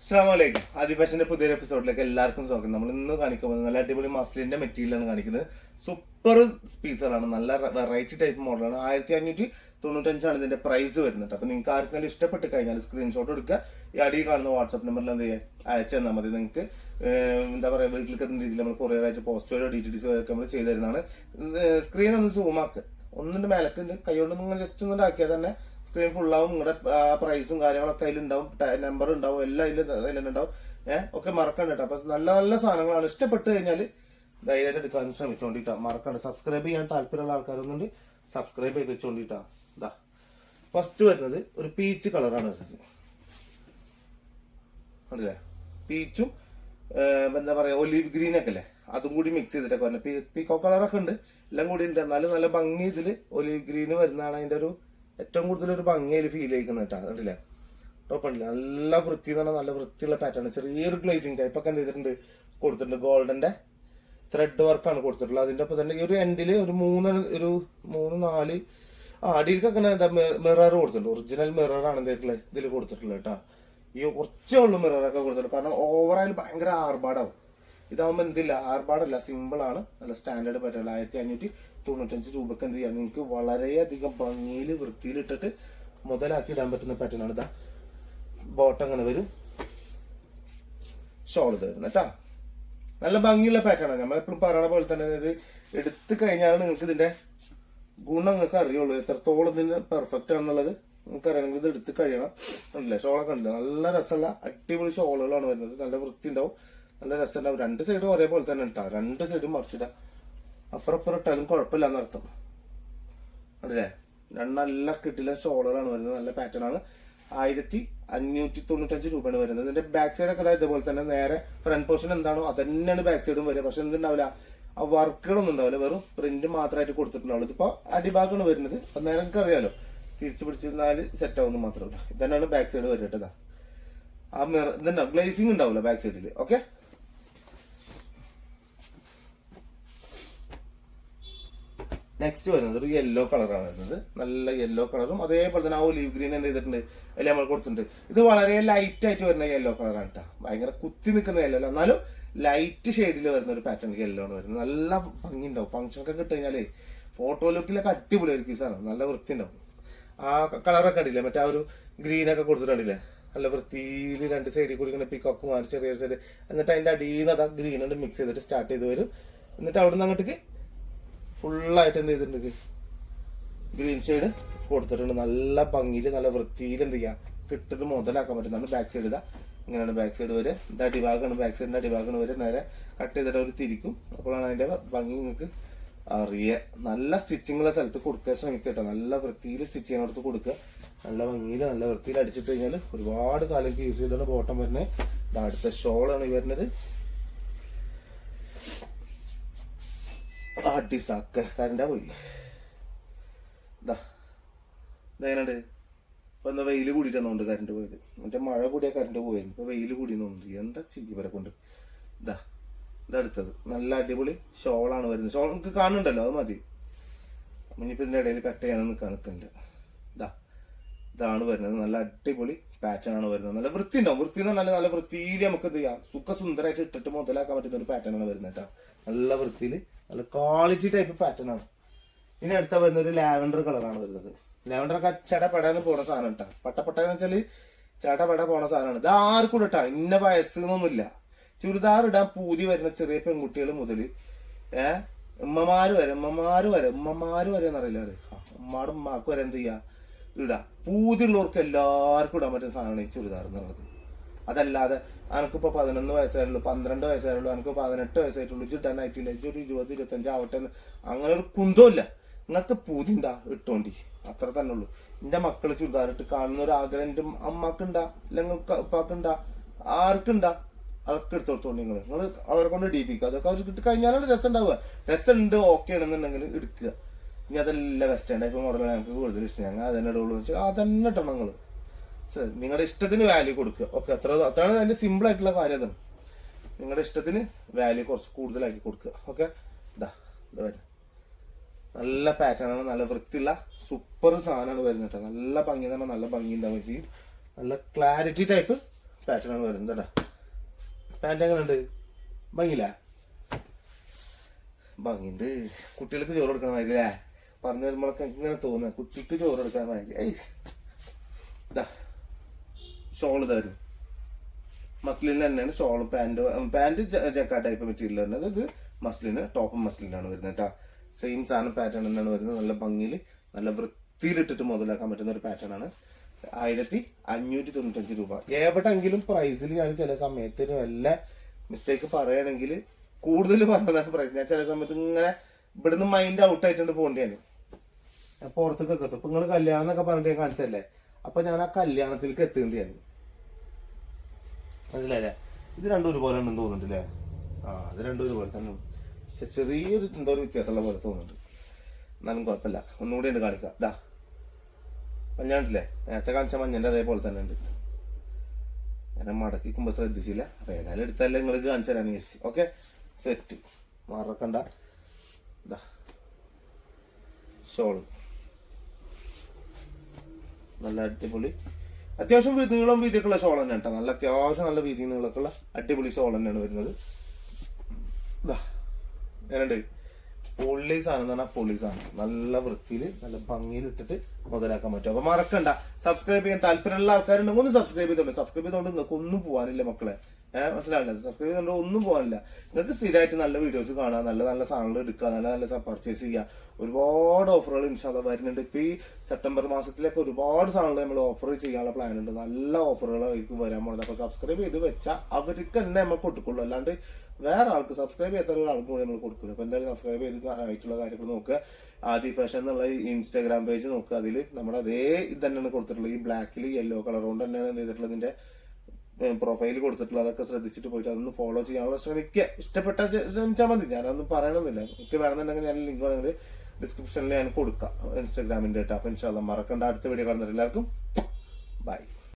അസ്സലാമലൈക്കും. ആദി ഫാഷന്റെ പുതിയൊരു എപ്പിസോഡിലേക്ക് എല്ലാവർക്കും സ്വാഗതം. നമ്മൾ ഇന്ന് കാണിക്കുന്നത് നല്ല അടിപൊളി മസ്ലിന്റെ മെറ്റീരിയലാണ് കാണിക്കുന്നത്. സൂപ്പർ പീസുകളാണ്, നല്ല വെറൈറ്റി ടൈപ്പ് മോഡലാണ്. 1595 ഇതിന്റെ പ്രൈസ് വരുന്നത്. അപ്പൊ നിങ്ങൾക്ക് ആർക്കെങ്കിലും ഇഷ്ടപ്പെട്ട് കഴിഞ്ഞാൽ സ്ക്രീൻഷോട്ട് എടുക്കുക, ഈ അടി കാണുന്ന വാട്സ്ആപ്പ് നമ്പറിൽ എന്ത് ചെയ്യുക അയച്ചു തന്നാൽ മതി. നിങ്ങൾക്ക് എന്താ പറയുക, വീട്ടിലേക്ക് എത്തുന്ന രീതിയിൽ നമ്മൾ കൊറിയറായിട്ട് പോസ്റ്റ് വഴിയോ DTDC വഴിയൊക്കെ നമ്മൾ ചെയ്തു തരുന്നതാണ്. സ്ക്രീൻ ഒന്ന് സൂം ആക്കുക, ഒന്നിന്റെ മേലക്ക് കൈകൊണ്ട് നിങ്ങൾ ജസ്റ്റ് ഒന്നും ആക്കിയാൽ തന്നെ സ്ക്രീൻ ഫുള്ളാവും. നിങ്ങളുടെ പ്രൈസും കാര്യങ്ങളൊക്കെ അതിലുണ്ടാവും, നമ്പർ ഉണ്ടാവും, എല്ലാം അതിലുണ്ടാവും. ഒക്കെ മറക്കണ്ട കേട്ടോ. അപ്പൊ നല്ല നല്ല സാധനങ്ങളാണ്. ഇഷ്ടപ്പെട്ട് കഴിഞ്ഞാൽ ധൈര്യമായിട്ട് എടുക്കാൻ ശ്രമിച്ചോണ്ടിട്ടാ. മറക്കണ്ട. സബ്സ്ക്രൈബ് ചെയ്യാൻ താല്പര്യമുള്ള ആൾക്കാരൊന്നുണ്ട്, സബ്സ്ക്രൈബ് ചെയ്ത് വെച്ചോണ്ടിട്ടാ. ഇതാ ഫസ്റ്റ് വരുന്നത് ഒരു പീച്ച് കളറാണ് വരുന്നത്. കണ്ടില്ലേ, പീച്ചും എന്താ പറയാ ഒലീവ് ഗ്രീൻ ഒക്കെ അല്ലേ, അതും കൂടി മിക്സ് ചെയ്തിട്ടൊക്കെ വരുന്നത്. പീക്കോ കളറൊക്കെ ഉണ്ട്, എല്ലാം കൂടി ഉണ്ട്. എന്നാലും നല്ല ഭംഗി ഇതില് ഒലീവ് ഗ്രീന് വരുന്നതാണ് അതിന്റെ ഒരു ഏറ്റവും കൂടുതൽ ഒരു ഭംഗിയിൽ ഫീൽ ചെയ്യിക്കുന്നത് കേട്ടോ. കണ്ടില്ലേ, ടോപ്പുണ്ടല്ലേ, നല്ല വൃത്തി എന്ന് പറഞ്ഞാൽ നല്ല വൃത്തിയുള്ള പാറ്റേൺ. ചെറിയൊരു ഗ്ലേസിങ് ടൈപ്പ് ഒക്കെ എന്ത് ചെയ്തിട്ടുണ്ട്, കൊടുത്തിട്ടുണ്ട്. ഗോൾഡന്റെ ത്രെഡ് വർക്കാണ് കൊടുത്തിട്ടുള്ളത്. അതിന്റെ ഒപ്പം തന്നെ ഈ ഒരു എൻഡില് ഒരു മൂന്ന് നാല് അടിയിൽക്കൊക്കെ എന്താ മിറർ കൊടുത്തിട്ടുണ്ട്. ഒറിജിനൽ മിററാണ് എന്തെങ്കിലും ഇതിൽ കൊടുത്തിട്ടുള്ളത് കേട്ടോ. ഈ കുറച്ചേ ഉള്ളൂ മിററൊക്കെ കൊടുത്തിട്ടുള്ളത്, കാരണം ഓവറായി ഭയങ്കര ആർഭാടാവും. ഇതാവുമ്പോ എന്തില്ല, ആർഭാടല്ല, സിമ്പിൾ ആണ്, നല്ല സ്റ്റാൻഡേർഡ് പാറ്റേൺ. 1595 രൂപക്ക് എന്ത് ചെയ്യാം, നിങ്ങൾക്ക് വളരെയധികം ഭംഗിയിൽ വൃത്തിയിൽ ഇട്ടിട്ട് മുതലാക്കി ഇടാൻ പറ്റുന്ന പാറ്റേൺ ആണ്. ഇതാ ബോട്ടം അങ്ങനെ വരും, ഷോൾ ഇത് വരുന്നത് കേട്ടാ. നല്ല ഭംഗിയുള്ള പാറ്റേൺ ആണ്. നമ്മളെപ്പോഴും പറയണ പോലെ തന്നെ ഇത് എടുത്തു കഴിഞ്ഞാൽ നിങ്ങൾക്ക് ഇതിന്റെ ഗുണം നിങ്ങൾക്ക് അറിയുള്ളൂ, എത്രത്തോളം ഇതിന് പെർഫെക്റ്റ് ആണെന്നുള്ളത് നിങ്ങൾക്ക് അറിയണമെങ്കിൽ ഇത് എടുത്ത് കഴിയണം. കണ്ടില്ലേ, ഷോളൊക്കെ ഉണ്ടല്ലോ, നല്ല രസമുള്ള അടിപൊളി ഷോളുകളാണ് വരുന്നത്. നല്ല വൃത്തി ഉണ്ടാവും, നല്ല രസം ഉണ്ടാവും. രണ്ട് സൈഡും ഒരേപോലെ തന്നെ ഇട്ടാ, രണ്ട് സൈഡും മറിച്ചിടാം. അപ്പുറം ഇട്ടാലും കുഴപ്പമില്ല എന്നർത്ഥം. അല്ലേ, നല്ല കിട്ടില്ല ഷോളുകളാണ് വരുന്നത്. നല്ല പാറ്റേൺ ആണ്. 1595 രൂപയാണ് വരുന്നത്. ഇതിന്റെ ബാക്ക് സൈഡ് ഒക്കെ ഇതുപോലെ തന്നെ നേരെ ഫ്രണ്ട് പോർഷൻ എന്താണോ അത് തന്നെയാണ് ബാക്ക് സൈഡും വരിക. പക്ഷെ എന്തുണ്ടാവില്ല, ആ വർക്കുകളൊന്നും ഉണ്ടാവില്ല, വെറും പ്രിന്റ് മാത്രമായിട്ട് കൊടുത്തിട്ടുണ്ടാവുള്ളൂ. ഇതിപ്പോ അടിഭാഗമാണ് വരുന്നത്. അപ്പൊ നേരെ നിങ്ങൾക്ക് അറിയാലോ, തിരിച്ചു പിടിച്ചിരുന്നാൽ സെറ്റ് ആവുന്നു മാത്രമല്ല. ഇതന്നെയാണ് ബാക്ക് സൈഡ് വരട്ടതാ. ആ ഇതുണ്ടാവും, ഗ്ലേസിംഗ് ഉണ്ടാവില്ല ബാക്ക് സൈഡിൽ. ഓക്കെ, നെക്സ്റ്റ് വരുന്നത് ഒരു യെല്ലോ കളറാണ് വരുന്നത്. നല്ല യെല്ലോ കളറും അതേപോലെ തന്നെ ആ ഒലീവ് ഗ്രീൻ എന്ത് ചെയ്തിട്ടുണ്ട് അതിൽ നമ്മൾ കൊടുത്തിട്ടുണ്ട്. ഇത് വളരെ ലൈറ്റ് ആയിട്ട് വരുന്ന യെല്ലോ കളറാണ് കേട്ടോ. ഭയങ്കര കുത്തി നിൽക്കുന്ന യെല്ലോ അല്ല, എന്നാലും ലൈറ്റ് ഷെയ്ഡിൽ വരുന്ന ഒരു പാറ്റേൺ യെല്ലോ ആണ് വരുന്നത്. നല്ല ഭംഗി ഉണ്ടാവും. ഫംഗ്ഷൻ ഒക്കെ കിട്ടി കഴിഞ്ഞാലേ ഫോട്ടോ ലുക്കിലൊക്കെ അടിപൊളിയായിരിക്കും ഈ സാധനം. നല്ല വൃത്തി ഉണ്ടാവും. ആ കളറൊക്കെ അടിയില്ലേ, മറ്റേ ആ ഒരു ഗ്രീനൊക്കെ കൊടുത്തിട്ടുണ്ടില്ലേ, നല്ല വൃത്തിയിൽ രണ്ട് സൈഡിൽ കൂടി ഇങ്ങനെ പിക്കൊക്കെ മാറി ചെറിയ സൈഡ്. എന്നിട്ട് അതിന്റെ അടിയിൽ നിന്ന് അതാ ഗ്രീൻ കൊണ്ട് മിക്സ് ചെയ്തിട്ട് സ്റ്റാർട്ട് ചെയ്ത് വരും. എന്നിട്ട് അവിടെ നിന്ന് അങ്ങോട്ടേക്ക് ഫുള്ളായിട്ട് എന്ത് ചെയ്തിട്ടുണ്ട്, ഗ്രീൻ ഷെയ്ഡ് കൊടുത്തിട്ടുണ്ട്. നല്ല ഭംഗിയിൽ നല്ല വൃത്തിയിൽ എന്ത് ചെയ്യാം കിട്ടിട്ട് മുതലാക്കാൻ പറ്റുന്നതാണ്. ബാക്ക് സൈഡ് ഇതാ ഇങ്ങനെയാണ് ബാക്ക് സൈഡ് വരെ. ഇത് അടിഭാഗമാണ്, ബാക്ക് സൈഡിന്റെ അടിഭാഗമാണ് വരെ. നേരെ കട്ട് ചെയ്തിട്ട് അവർ തിരിക്കും. അപ്പോഴാണ് അതിന്റെ ഭംഗി നിങ്ങൾക്ക് അറിയുക. നല്ല സ്റ്റിച്ചിങ്ങുള്ള സ്ഥലത്ത് കൊടുക്കാൻ ശ്രമിക്കട്ടോ. നല്ല വൃത്തിയിൽ സ്റ്റിച്ച് ചെയ്യാനടുത്ത് കൊടുക്കുക. നല്ല ഭംഗിയിൽ നല്ല വൃത്തിയിൽ അടിച്ചിട്ട് കഴിഞ്ഞാൽ ഒരുപാട് കാലം യൂസ് ചെയ്താണ്. ബോട്ടം വരുന്നത് അടുത്ത ഷോളാണ് ഈ വരുന്നത്. അടിസാക്ക കരണ്ടാ പോയി. ഇതെങ്ങനെയുണ്ട്, ഇപ്പൊ എന്താ വെയിൽ കൂടിയിട്ടാന്നുണ്ട് കറണ്ട് പോയത്. മറ്റേ മഴ കൂടിയാ കറണ്ട് പോയത്, ഇപ്പൊ വെയിൽ കൂടിയെന്നുണ്ട്. എന്താ ചെയ്യവരെ കൊണ്ട്. ഇതടുത്തത് നല്ല അടിപൊളി ഷോളാണ് വരുന്നത്. ഷോൾ നമുക്ക് കാണുന്നുണ്ടല്ലോ, അത് മതി. ഇനിയിപ്പോ ഇതിന്റെ ഇടയിൽ കട്ട് ചെയ്യാനും നിൽക്കുന്നുണ്ട്. ഇതാണ് വരുന്നത്. നല്ല അടിപൊളി പാറ്റേൺ ആണ് വരുന്നത്. നല്ല വൃത്തി ഉണ്ടാവും. വൃത്തി എന്ന് പറഞ്ഞാൽ നല്ല വൃത്തിയിൽ നമുക്ക് എന്ത് ചെയ്യാം, സുന്ദരമായിട്ട് ഇട്ടിട്ട് മുതലാക്കാൻ പറ്റുന്ന ഒരു പാറ്റേൺ ആണ് വരുന്നത് കേട്ടോ. നല്ല വൃത്തിയിൽ നല്ല ക്വാളിറ്റി ടൈപ്പ് പാറ്റേൺ ആണ്. ഇനി അടുത്ത വരുന്ന ഒരു ലാവൻഡർ കളറാണ് വരുന്നത്. ലാവൻഡർ ഒക്കെ ചടപെടാന്ന് പോണ സാധനം കേട്ടോ. പട്ടന്ന് വെച്ചാല് ചടപെട പോണ സാധനമാണ്. ഇത് ആർക്കും ഇട്ടാ, ഇന്ന വയസ്സൊന്നുമില്ല. ചുരിദാർ ഇടാൻ പൂതി വരുന്ന ചെറിയ പെൺകുട്ടികൾ മുതൽ ഉമ്മമാര് വരെ എന്നറിയില്ല, ഉമ്മാടും ഉമ്മാക്കും വരെ എന്ത് ചെയ്യാ ഇടാ. പൂതിയുള്ളവർക്ക് എല്ലാവർക്കും ഇടാൻ പറ്റുന്ന സാധനമാണ് ഈ ചുരിദാർ എന്നുള്ളത്. അതല്ലാതെ എനിക്കിപ്പോ 11 വയസ്സായുള്ളൂ, 12 വയസ്സായുള്ളൂ, എനിക്ക് 18 വയസ്സായിട്ടുള്ളൂ, ഇടാനായിട്ടില്ല, ഒരു 20, 25 ആവട്ടെ എന്ന് അങ്ങനെ ഒരു കുന്തമില്ല. നിങ്ങൾക്ക് പൂതി ഉണ്ടാ ഇട്ടോണ്ടി, അത്ര തന്നെ ഉള്ളൂ. എന്റെ മക്കള് ചുരിദാറിട്ട് കാണുന്ന ഒരു ആഗ്രഹം എന്റെ അമ്മക്കുണ്ടാ, അല്ലെങ്കിൽ ഉപ്പാക്കുണ്ടാ, ആർക്കുണ്ടാ, അതൊക്കെ എടുത്ത് കൊടുത്തോണ്ട് നിങ്ങൾ അവരെ കൊണ്ട് ഡീപ്പിക്കുക. അതൊക്കെ അവർ കിട്ടി കഴിഞ്ഞാലാണ് രസം ഉണ്ടാവുക. രസം ഉണ്ട്, ഓക്കെ ആണെന്നുണ്ടെങ്കിൽ എടുക്കുക. ഇനി അതെല്ലാം വെസ്റ്റേൺ ടൈപ്പ് മോഡലാണ് ഞങ്ങൾക്ക് കൂടുതൽ ഇഷ്ടം, ഞങ്ങൾ അതന്നെ ഇടുള്ളൂ വെച്ചാൽ അതന്നെ ഇട്ടണം നിങ്ങൾ. ശരി, നിങ്ങളുടെ ഇഷ്ടത്തിന് വാല്യൂ കൊടുക്കുക. ഓക്കെ, അത്രയാണ് അതിന്റെ സിമ്പിൾ ആയിട്ടുള്ള കാര്യം. അതാണ് നിങ്ങളുടെ ഇഷ്ടത്തിന് വാല്യൂ കുറച്ച് കൂടുതലാക്കി കൊടുക്കുക. ഓക്കെ, ഇതാ വരും. നല്ല പാറ്റേൺ ആണ്, നല്ല വൃത്തിയുള്ള സൂപ്പർ സാധനമാണ് വരുന്നത് കേട്ടോ. നല്ല ഭംഗി തന്നെ, നല്ല ഭംഗി ഉണ്ടാവുകയും ചെയ്യും. നല്ല ക്ലാരിറ്റി ടൈപ്പ് പാറ്റേൺ ആണ് വരുന്നത് കേട്ടാ. പാൻറ് എങ്ങനെയുണ്ട്? ഭംഗിയില്ല? ഭംഗിയുണ്ട്. കുട്ടികൾക്ക് ചോറ് കൊടുക്കണ മാതിരി അല്ലേ? പറഞ്ഞു തരുമ്പോഴൊക്കെ ഇങ്ങനെ തോന്നുക കുട്ടിക്ക് ചോറ് കൊടുക്കണ മാതിരി. ഇതാ ഷോള് തരും, മസ്ലിൻ തന്നെയാണ് ഷോളും പാൻറ് ജക്കാ ടൈപ്പ് മെറ്റീരിയൽ വരുന്നത്. ഇത് മസ്ലിന്, ടോപ്പും മസ്ലിനാണ് വരുന്നത് കേട്ടോ. സെയിം സാധനം പാറ്റേൺ തന്നെയാണ് വരുന്നത്. നല്ല ഭംഗിയിൽ നല്ല വൃത്തിയിലിട്ടിട്ട് മുതലാക്കാൻ പറ്റുന്ന ഒരു പാറ്റേൺ ആണ്. 1595 രൂപ. എവിടെങ്കിലും പ്രൈസിൽ ഞാൻ ചില സമയത്ത് വല്ല മിസ്റ്റേക്ക് പറയുകയാണെങ്കിൽ കൂടുതൽ പറഞ്ഞതാണ് പ്രൈസ്. ഞാൻ ചില സമയത്ത് ഇങ്ങനെ ഇവിടുന്ന് മൈൻഡ് ഔട്ട് ആയിട്ടുണ്ട് പോകേണ്ടിയാണ്. പുറത്തേക്കൊക്കെ എത്തും. ഇപ്പൊ നിങ്ങൾ കല്യാണം എന്നൊക്കെ പറഞ്ഞിട്ട് ഞാൻ കാണിച്ചല്ലേ, അപ്പൊ ഞാൻ ആ കല്യാണത്തിലേക്ക് എത്തേണ്ടിയാണ്. മനസ്സിലായില്ലേ? ഇത് രണ്ടും ഒരുപോലെ ഉണ്ടെന്ന് തോന്നുന്നുണ്ട് അല്ലേ? ഇത് രണ്ടും ഒരുപോലെ തന്നെ. പക്ഷെ ചെറിയൊരു എന്തോ ഒരു വ്യത്യാസമുള്ള പോലെ തോന്നുന്നുണ്ട്. എന്നാലും കുഴപ്പമില്ല. ഒന്നുകൂടി ഉണ്ട് കാണിക്കാം. ഇതാ മഞ്ഞാണ്ടില്ലേ? നേരത്തെ കാണിച്ച മഞ്ഞൻ്റെ അതേപോലെ തന്നെ ഉണ്ട്. ഞാൻ മടക്കിക്കുമ്പോ ശ്രദ്ധിച്ചില്ല. അപ്പൊ ഏതായാലും എടുത്തല്ലേ നിങ്ങൾക്ക് കാണിച്ചു തരാന്ന് വിചാരിച്ചു. ഓക്കെ, സെറ്റ് മറക്കണ്ട. ഇതാ ഷോള് നല്ല അടിപൊളി, അത്യാവശ്യം നീളം വീതിയൊക്കെയുള്ള ഷോൾ തന്നെ കേട്ടോ. നല്ല അത്യാവശ്യം നല്ല വീതി നീളമൊക്കെയുള്ള അടിപൊളി ഷോൾ തന്നെയാണ് വരുന്നത്. ഇതാ എങ്ങനെയുണ്ട്? പൊള്ളി സാധനം എന്ന് പറഞ്ഞാൽ പൊള്ളി സാധനം. നല്ല വൃത്തിയിൽ നല്ല ഭംഗിയിൽ ഇട്ടിട്ട് മുതലാക്കാൻ പറ്റും. അപ്പൊ മറക്കണ്ട, സബ്സ്ക്രൈബ് ചെയ്യാൻ താല്പര്യമുള്ള ആൾക്കാരുണ്ടെങ്കിൽ ഒന്ന് സബ്സ്ക്രൈബ് ചെയ്തോളൂ. സബ്സ്ക്രൈബ് ചെയ്തോണ്ട് നിങ്ങൾക്ക് ഒന്നും പോകാനില്ല മക്കളെ. മനസ്സിലാവില്ല? സബ്സ്ക്രൈബ് ചെയ്തോണ്ട് ഒന്നും പോകാനില്ല. നിങ്ങൾക്ക് സ്ഥിരമായിട്ട് നല്ല വീഡിയോസ് കാണാം, നല്ല നല്ല സാധനങ്ങൾ എടുക്കുക, നല്ല നല്ല പർച്ചേസ് ചെയ്യുക. ഒരുപാട് ഓഫറുകൾ ഇൻഷാല്ലാ വരുന്നുണ്ട്. ഇപ്പൊ ഈ സെപ്റ്റംബർ മാസത്തിലൊക്കെ ഒരുപാട് സാധനങ്ങൾ നമ്മൾ ഓഫർ ചെയ്യാനുള്ള പ്ലാൻ ഉണ്ട്. നല്ല ഓഫറുകളായിരിക്കും വരാൻ പോകുന്നത്. അപ്പൊ സബ്സ്ക്രൈബ് ചെയ്ത് വെച്ചാൽ അവർക്ക് തന്നെ നമ്മൾ കൊടുക്കുള്ളൂ. അല്ലാണ്ട് വേറെ ആൾക്ക് സബ്സ്ക്രൈബ് ചെയ്യാത്ത ഒരാൾക്ക് കൂടി നമ്മൾ കൊടുക്കില്ല. അപ്പൊ എന്തായാലും സബ്സ്ക്രൈബ് ചെയ്ത് ആയിട്ടുള്ള കാര്യങ്ങൾ നോക്കുക. ആദി ഫാഷൻ എന്നുള്ള ഇൻസ്റ്റാഗ്രാം പേജ് നോക്കുക. അതിൽ നമ്മുടെ അതേ ഇത് തന്നെയാണ് കൊടുത്തിട്ടുള്ളത്. ഈ ബ്ലാക്കിൽ യെല്ലോ കളർ കൊണ്ട് തന്നെയാണ് എന്ത് ചെയ്തിട്ടുള്ളത്, ഇതിന്റെ പ്രൊഫൈൽ കൊടുത്തിട്ടുള്ളത്. അതൊക്കെ ശ്രദ്ധിച്ചിട്ട് പോയിട്ട് അതൊന്ന് ഫോളോ ചെയ്യാനുള്ള ശ്രമിക്കുക. ഇഷ്ടപ്പെട്ട ശ്രമിച്ചാൽ മതി. ഞാനൊന്നും പറയണമെന്നില്ല. എനിക്ക് വേണമെന്നുണ്ടെങ്കിൽ ഞാൻ ലിങ്ക് വേണമെങ്കിൽ ഡിസ്ക്രിപ്ഷനിൽ ഞാൻ കൊടുക്കാം ഇൻസ്റ്റാഗ്രാമിന്റെ. അപ്പൊ ഇൻഷാല്ലാ മറക്കണ്ട. അടുത്ത വീഡിയോ കാണുന്നത് എല്ലാവർക്കും ബൈ.